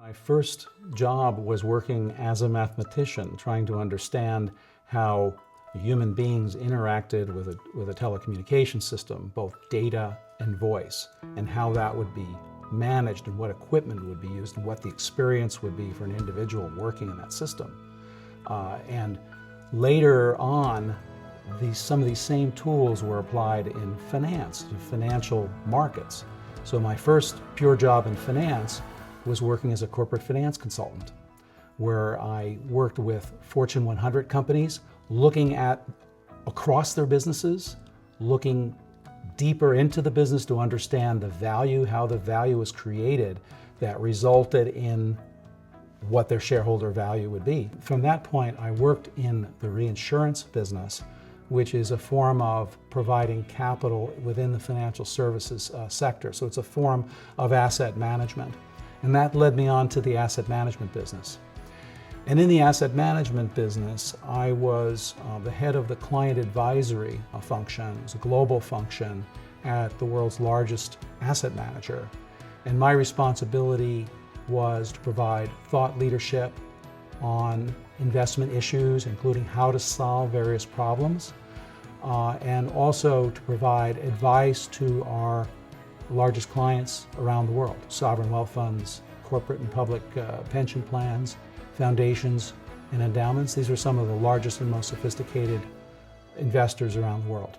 My first job was working as a mathematician, trying to understand how human beings interacted with a telecommunication system, both data and voice, and how that would be managed and what equipment would be used and what the experience would be for an individual working in that system. And later on, some of these same tools were applied in finance, in financial markets. So my first pure job in finance was working as a corporate finance consultant, where I worked with Fortune 100 companies, looking at across their businesses, looking deeper into the business to understand the value, how the value was created that resulted in what their shareholder value would be. From that point, I worked in the reinsurance business, which is a form of providing capital within the financial services sector. So it's a form of asset management. And that led me on to the asset management business. And in the asset management business, I was the head of the client advisory function. It was a global function at the world's largest asset manager. And my responsibility was to provide thought leadership on investment issues, including how to solve various problems, and also to provide advice to our largest clients around the world: sovereign wealth funds, corporate and public pension plans, foundations, and endowments. These are some of the largest and most sophisticated investors around the world.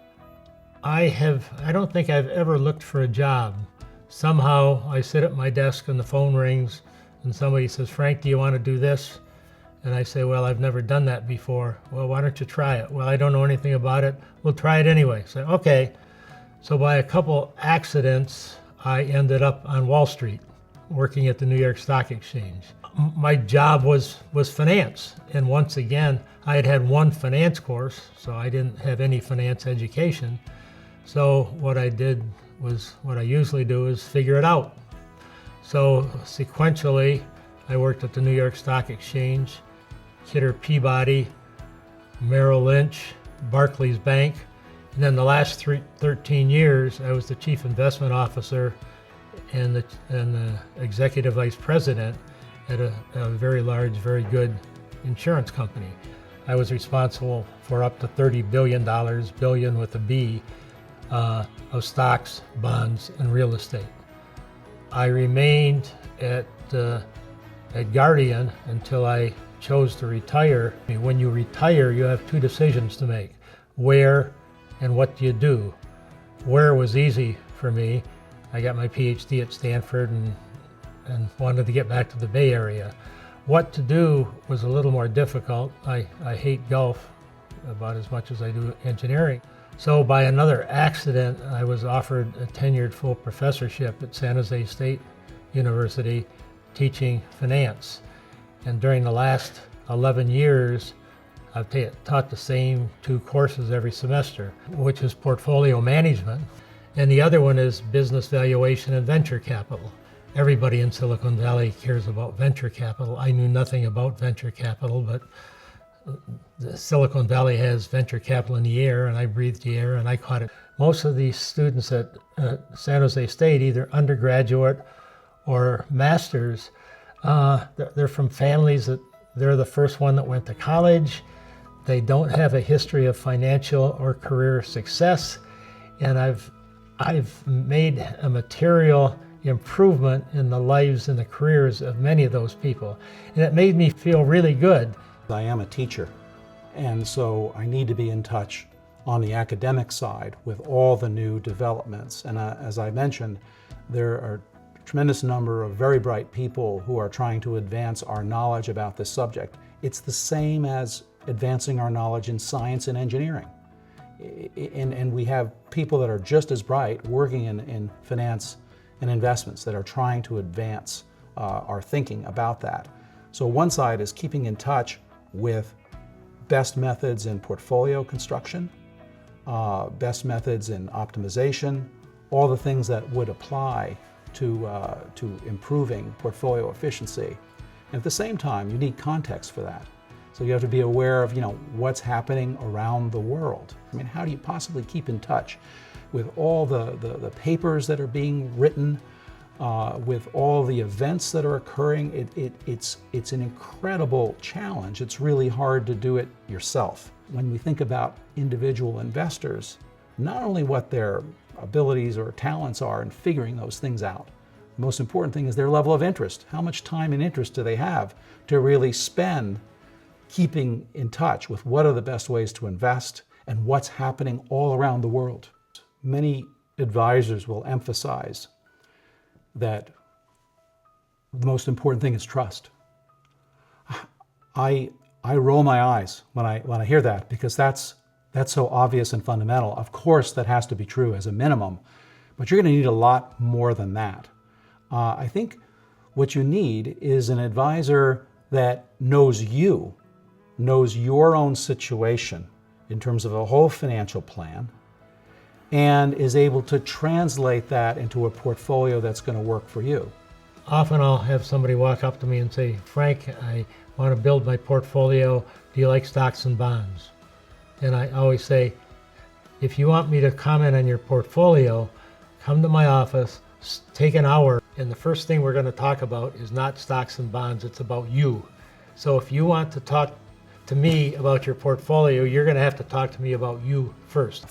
I don't think I've ever looked for a job. Somehow I sit at my desk and the phone rings and somebody says, "Frank, do you want to do this?" And I say, "Well, I've never done that before." "Well, why don't you try it?" "Well, I don't know anything about it." "We'll try it anyway." So, okay. So by a couple accidents, I ended up on Wall Street working at the New York Stock Exchange. My job was finance. And once again, I had one finance course, so I didn't have any finance education. So what I did was what I usually do, is figure it out. So sequentially, I worked at the New York Stock Exchange, Kidder Peabody, Merrill Lynch, Barclays Bank, and then the last 13 years, I was the chief investment officer and the executive vice president at a very large, very good insurance company. I was responsible for up to $30 billion, billion with a B, of stocks, bonds, and real estate. I remained at Guardian until I chose to retire. When you retire, you have two decisions to make: where and what do you do. Where was easy for me. I got my PhD at Stanford and wanted to get back to the Bay Area. What to do was a little more difficult. I hate golf about as much as I do engineering. So by another accident, I was offered a tenured full professorship at San Jose State University teaching finance. And during the last 11 years, I've taught the same two courses every semester, which is portfolio management, and the other one is business valuation and venture capital. Everybody in Silicon Valley cares about venture capital. I knew nothing about venture capital, but Silicon Valley has venture capital in the air, and I breathed the air and I caught it. Most of these students at San Jose State, either undergraduate or masters, they're from families that they're the first one that went to college. They don't have a history of financial or career success, and I've made a material improvement in the lives and the careers of many of those people, and it made me feel really good. I am a teacher, and so I need to be in touch on the academic side with all the new developments. And as I mentioned, there are a tremendous number of very bright people who are trying to advance our knowledge about this subject. It's the same as advancing our knowledge in science and engineering. And we have people that are just as bright working in finance and investments that are trying to advance our thinking about that. So one side is keeping in touch with best methods in portfolio construction, best methods in optimization, all the things that would apply to improving portfolio efficiency. And at the same time, you need context for that. So you have to be aware of, what's happening around the world. I mean, how do you possibly keep in touch with all the papers that are being written, with all the events that are occurring, it's an incredible challenge. It's really hard to do it yourself. When we think about individual investors, not only what their abilities or talents are in figuring those things out, the most important thing is their level of interest. How much time and interest do they have to really spend keeping in touch with what are the best ways to invest and what's happening all around the world? Many advisors will emphasize that the most important thing is trust. I roll my eyes when I hear that, because that's so obvious and fundamental. Of course, that has to be true as a minimum, but you're going to need a lot more than that. I think what you need is an advisor that knows you, knows your own situation in terms of a whole financial plan, and is able to translate that into a portfolio that's going to work for you. Often I'll have somebody walk up to me and say, Frank, I want to build my portfolio. Do you like stocks and bonds? And I always say, if you want me to comment on your portfolio, come to my office, take an hour, and the first thing we're going to talk about is not stocks and bonds, it's about you. So if you want to talk to me about your portfolio, you're going to have to talk to me about you first.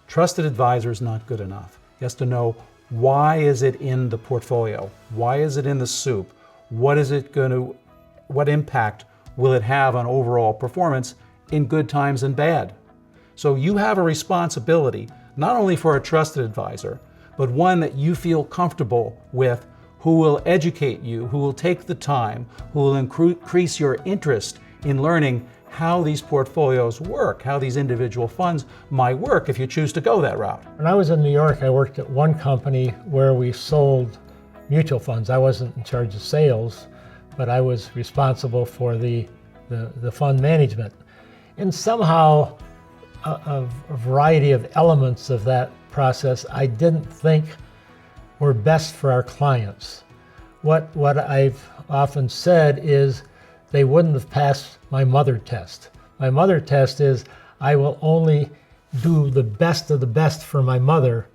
Trusted advisor is not good enough. He has to know, why is it in the portfolio? Why is it in the soup? What impact will it have on overall performance in good times and bad? So you have a responsibility, not only for a trusted advisor, but one that you feel comfortable with, who will educate you, who will take the time, who will increase your interest in learning how these portfolios work, how these individual funds might work if you choose to go that route. When I was in New York, I worked at one company where we sold mutual funds. I wasn't in charge of sales, but I was responsible for the fund management. And somehow a variety of elements of that process I didn't think were best for our clients. What I've often said is they wouldn't have passed my mother test. My mother test is I will only do the best of the best for my mother,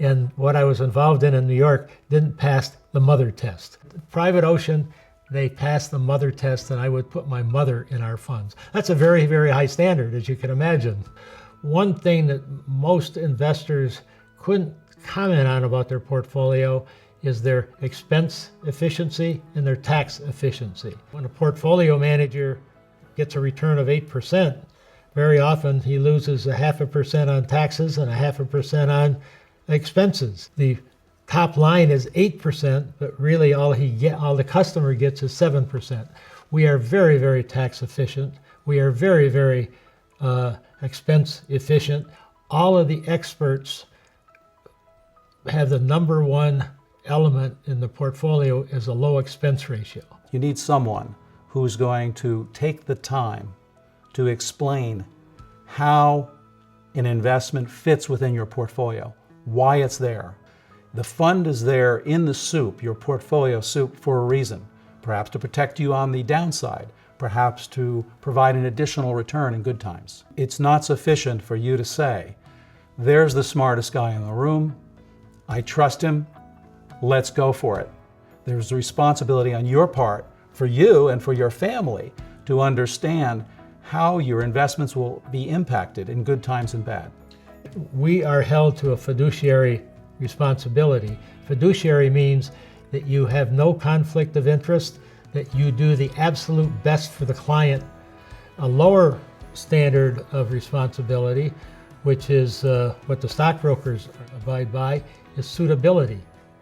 and what I was involved in New York didn't pass the mother test. Private Ocean, they passed the mother test, and I would put my mother in our funds. That's a very, very high standard, as you can imagine. One thing that most investors couldn't comment on about their portfolio is their expense efficiency and their tax efficiency. When a portfolio manager gets a return of 8%, very often he loses 0.5% on taxes and 0.5% on expenses. The top line is 8%, but really all the customer gets is 7%. We are very, very tax efficient. We are very, very expense efficient. All of the experts have the number one element in the portfolio is a low expense ratio. You need someone who's going to take the time to explain how an investment fits within your portfolio, why it's there. The fund is there in the soup, your portfolio soup, for a reason. Perhaps to protect you on the downside, perhaps to provide an additional return in good times. It's not sufficient for you to say, there's the smartest guy in the room, I trust him, let's go for it. There's a responsibility on your part for you and for your family to understand how your investments will be impacted in good times and bad. We are held to a fiduciary responsibility. Fiduciary means that you have no conflict of interest, that you do the absolute best for the client. A lower standard of responsibility, which is what the stockbrokers abide by, is suitability.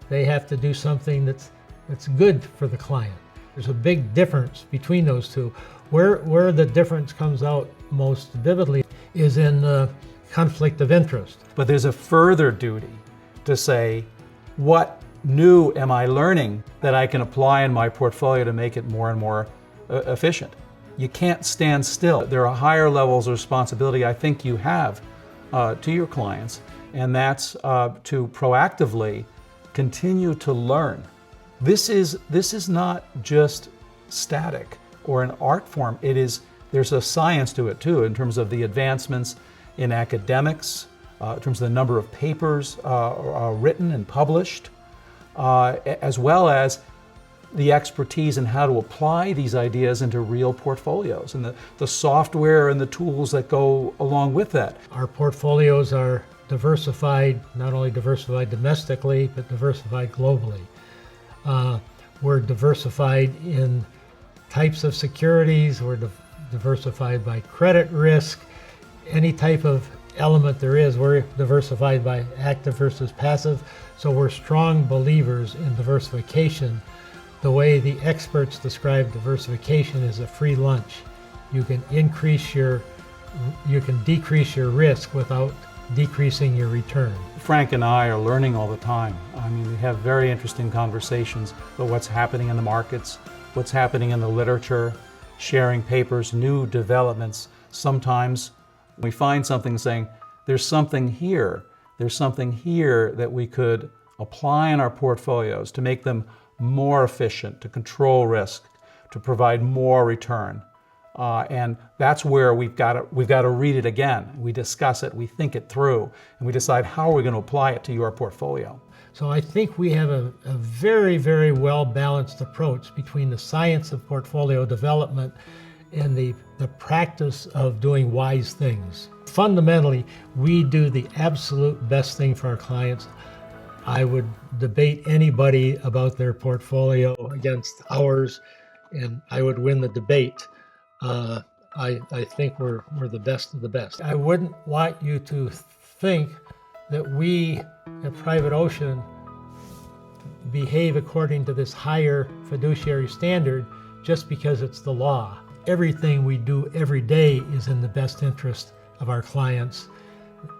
They have to do something that's good for the client. There's a big difference between those two. Where the difference comes out most vividly is in conflict of interest. But there's a further duty to say, what new am I learning that I can apply in my portfolio to make it more and more efficient? You can't stand still. There are higher levels of responsibility I think you have to your clients, and that's to proactively continue to learn. This is not just static or an art form. There's a science to it too, in terms of the advancements in academics, in terms of the number of papers written and published. as well as the expertise in how to apply these ideas into real portfolios and the software and the tools that go along with that. Our portfolios are diversified, not only diversified domestically, but diversified globally. We're diversified in types of securities, we're diversified by credit risk, any type of element there is, we're diversified by active versus passive. So we're strong believers in diversification. The way the experts describe diversification is a free lunch. You can decrease your risk without decreasing your return. Frank and I are learning all the time. I mean, we have very interesting conversations about what's happening in the markets, what's happening in the literature, sharing papers, new developments. Sometimes we find something saying, there's something here that we could apply in our portfolios to make them more efficient, to control risk, to provide more return. And that's where we've got to read it again. We discuss it, we think it through, and we decide how we're going to apply it to your portfolio. So I think we have a very, very well-balanced approach between the science of portfolio development and the practice of doing wise things. Fundamentally, we do the absolute best thing for our clients. I would debate anybody about their portfolio against ours, and I would win the debate. I think we're the best of the best. I wouldn't want you to think that we at Private Ocean behave according to this higher fiduciary standard just because it's the law. Everything we do every day is in the best interest of our clients.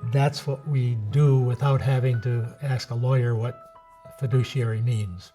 That's what we do without having to ask a lawyer what fiduciary means.